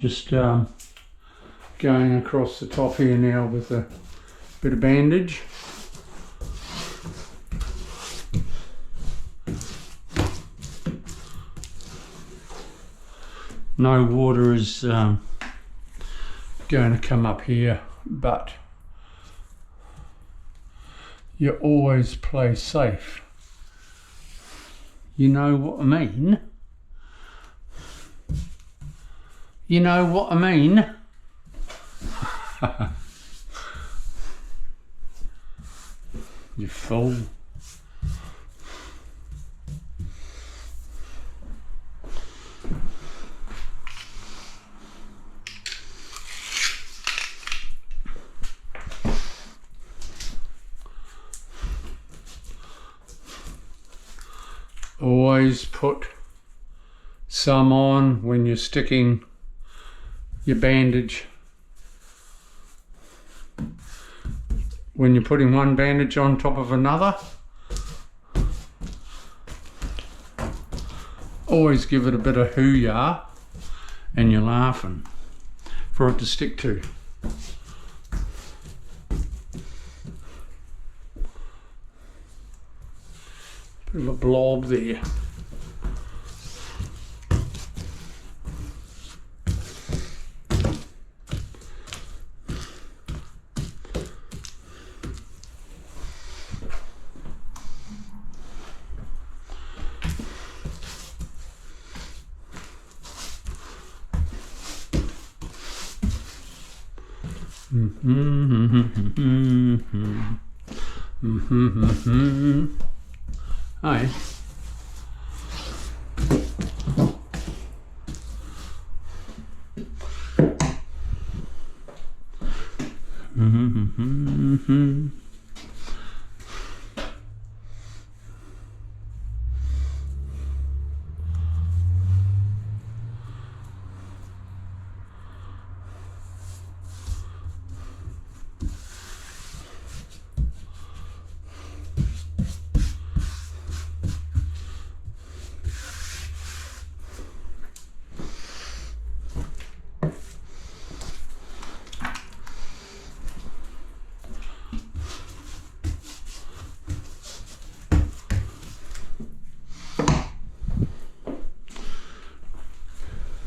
Just going across the top here now with a bit of bandage. No water is going to come up here, but you always play safe. You know what I mean? You know what I mean? You fool. Always put some on when you're sticking your bandage. When you're putting one bandage on top of another, always give it a bit of hoo-yah and you're laughing for it to stick to. Bit of a blob there. Hi.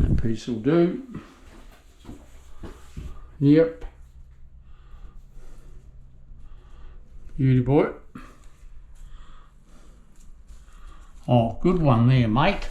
That piece will do. Yep. Beauty boy. Oh, good one there, mate.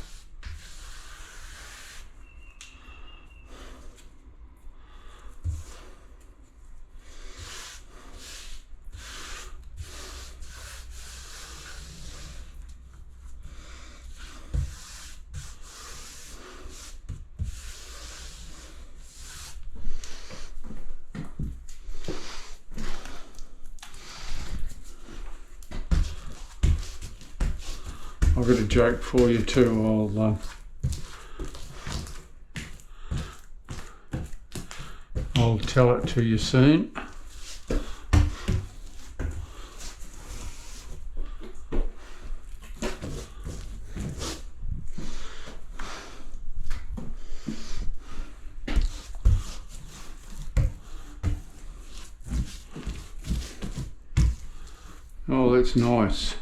I've got a joke for you too. I'll tell it to you soon. Oh, that's nice.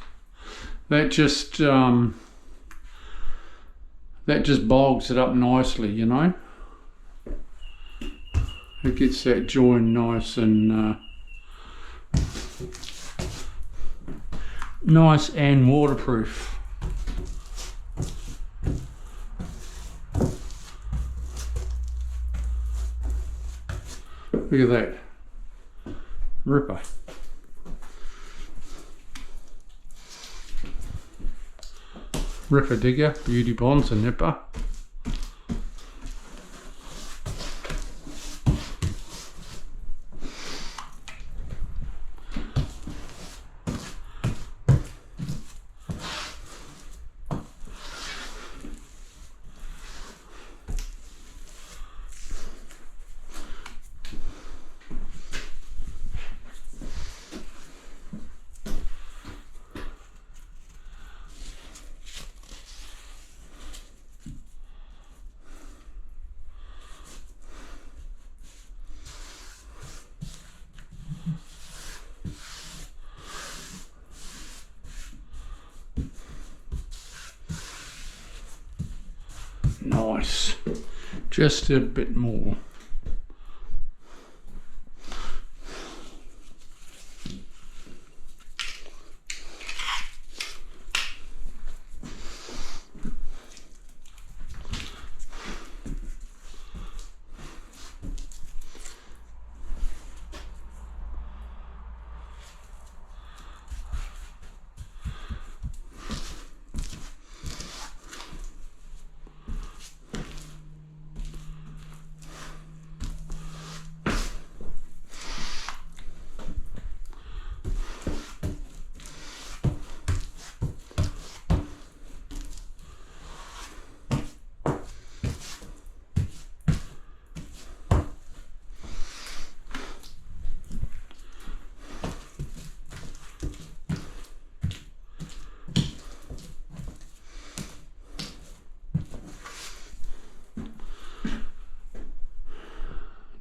That just bogs it up nicely, you know. It gets that join nice and waterproof. Look at that. Ripper. Ripper digger, beauty bonds and nipper. Nice. Just a bit more.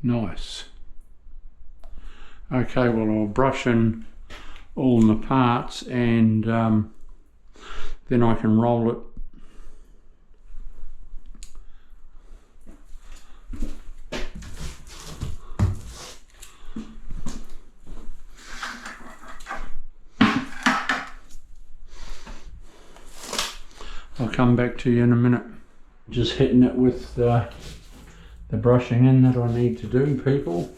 Nice. Okay, well, I'll brush in all my parts and then I can roll it. I'll come back to you in a minute. Just hitting it with the brushing in that I need to do, people.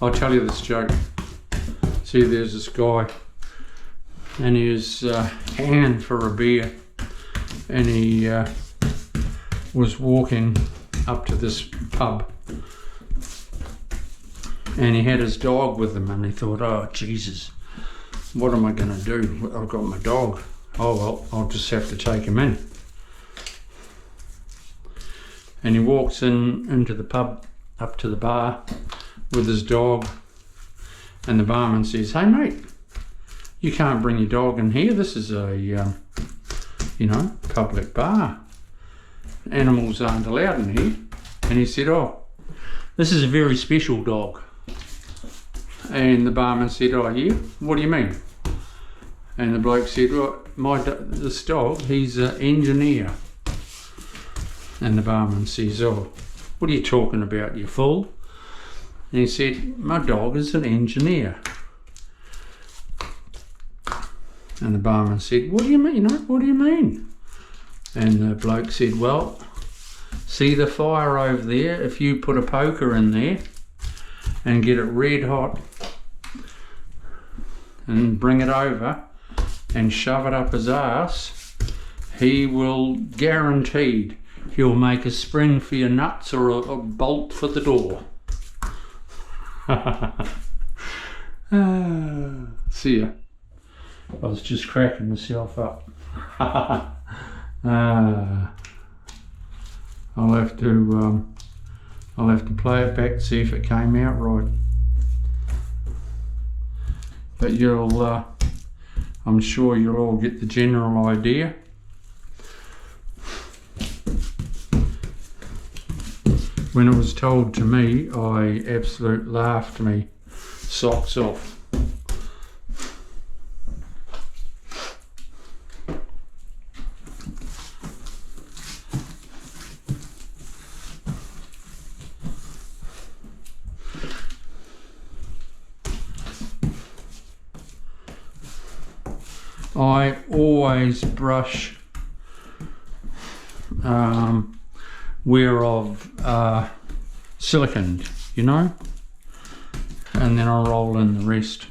I'll tell you this joke. See, there's this guy and he was hanging for a beer, and he was walking up to this pub and he had his dog with him, and he thought, oh Jesus, what am I going to do? I've got my dog. Oh well, I'll just have to take him in. And he walks into the pub, up to the bar with his dog, and the barman says, hey mate, you can't bring your dog in here. This is a, you know, public bar. Animals aren't allowed in here. And he said, oh, this is a very special dog. And the barman said, oh yeah, what do you mean? And the bloke said, well, this dog, he's an engineer. And the barman says, oh, what are you talking about, you fool? And he said, my dog is an engineer. And the barman said, what do you mean? What do you mean? And the bloke said, well, see the fire over there? If you put a poker in there and get it red hot and bring it over and shove it up his ass, he will, guaranteed, he'll make a spring for your nuts or a bolt for the door. See ya. I was just cracking myself up. I'll have to play it back to see if it came out right. But you'll, I'm sure you'll all get the general idea. When it was told to me, I absolutely laughed me socks off. I always brush where I've siliconed, you know, and then I'll roll in the rest.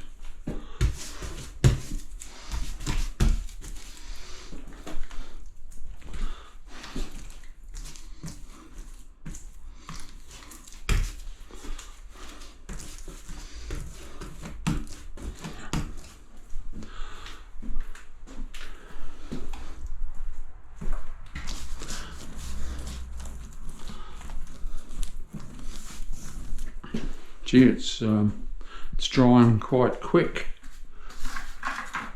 Gee, it's drying quite quick,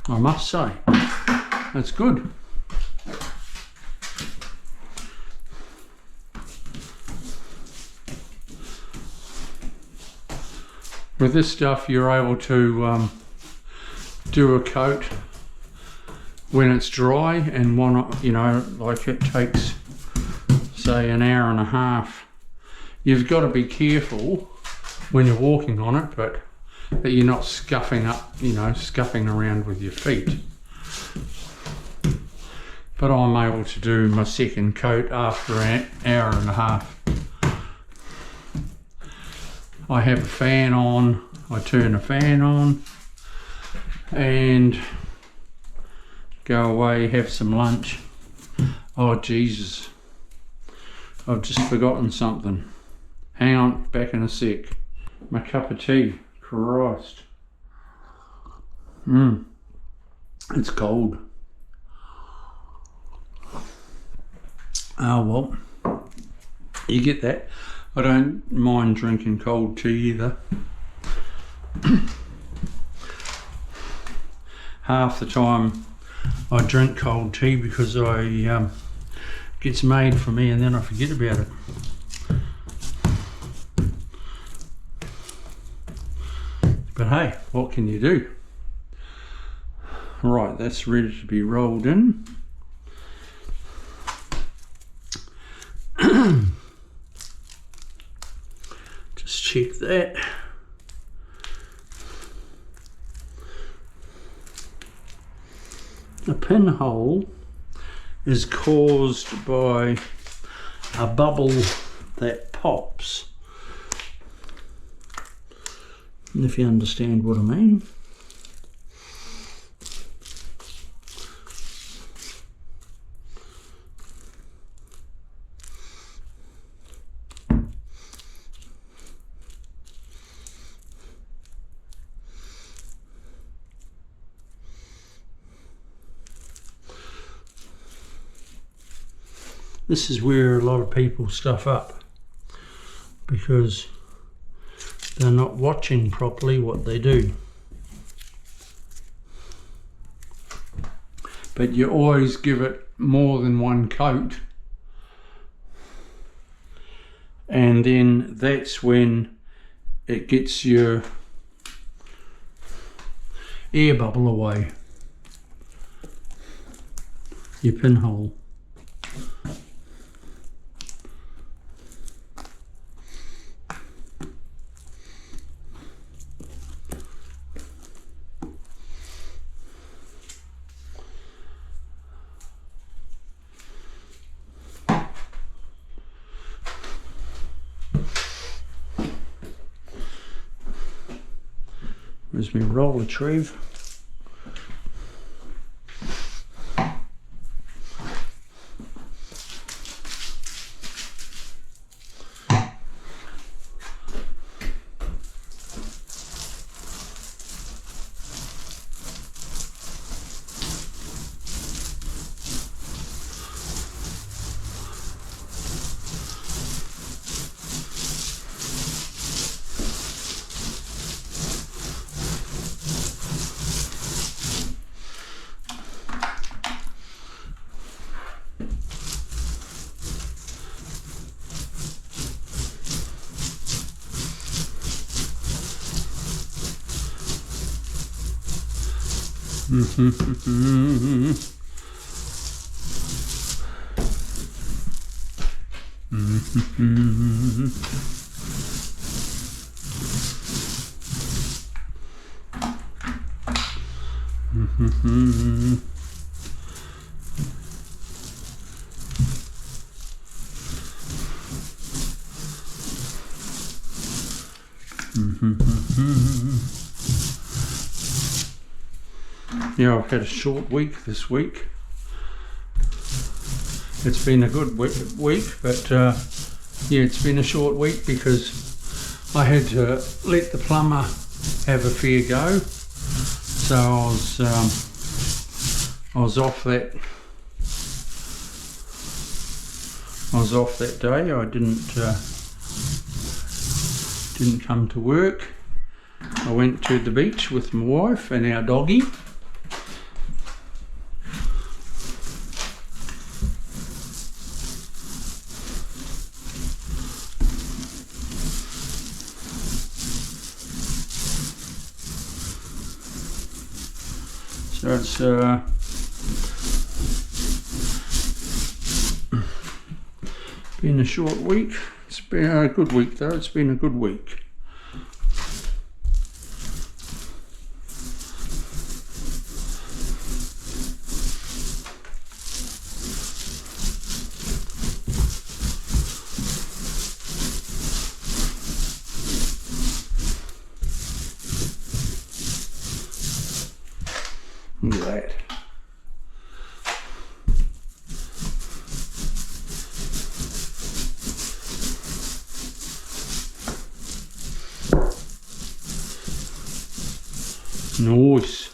I must say. That's good. With this stuff, you're able to do a coat when it's dry, and one, you know, like it takes say an hour and a half. You've got to be careful when you're walking on it, but that you're not scuffing up, you know, scuffing around with your feet. But I'm able to do my second coat after an hour and a half. I have a fan on, I turn a fan on and go away, have some lunch. Oh Jesus, I've just forgotten something. Hang on, back in a sec. My cup of tea, Christ. It's cold. Oh well, you get that. I don't mind drinking cold tea either. Half the time I drink cold tea because gets made for me and then I forget about it. But hey, what can you do? Right, that's ready to be rolled in. Just check that. A pinhole is caused by a bubble that pops. If you understand what I mean. This is where a lot of people stuff up because they're not watching properly what they do. But you always give it more than one coat, and then that's when it gets your air bubble away, your pinhole. There's my roll retrieve. Yeah, I've had a short week this week. It's been a good week, but yeah, it's been a short week because I had to let the plumber have a fair go. So I was off that. I was off that day. I didn't come to work. I went to the beach with my wife and our doggy. So it's Been a short week. It's been a good week though. It's been a good week. Look at that. Nice.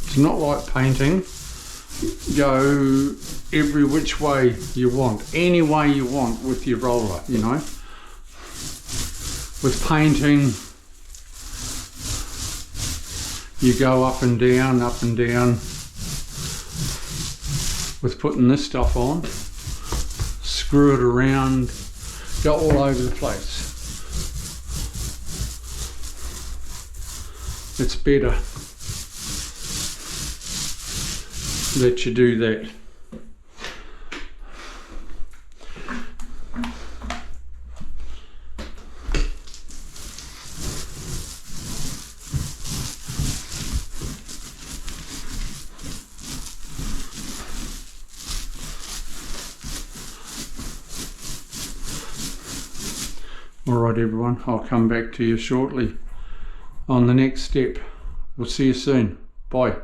It's not like painting. Go every which way you want, any way you want with your roller, you know. With painting, you go up and down, up and down. With putting this stuff on, screw it around, go all over the place. It's better that you do that. Alright everyone, I'll come back to you shortly on the next step. We'll see you soon. Bye.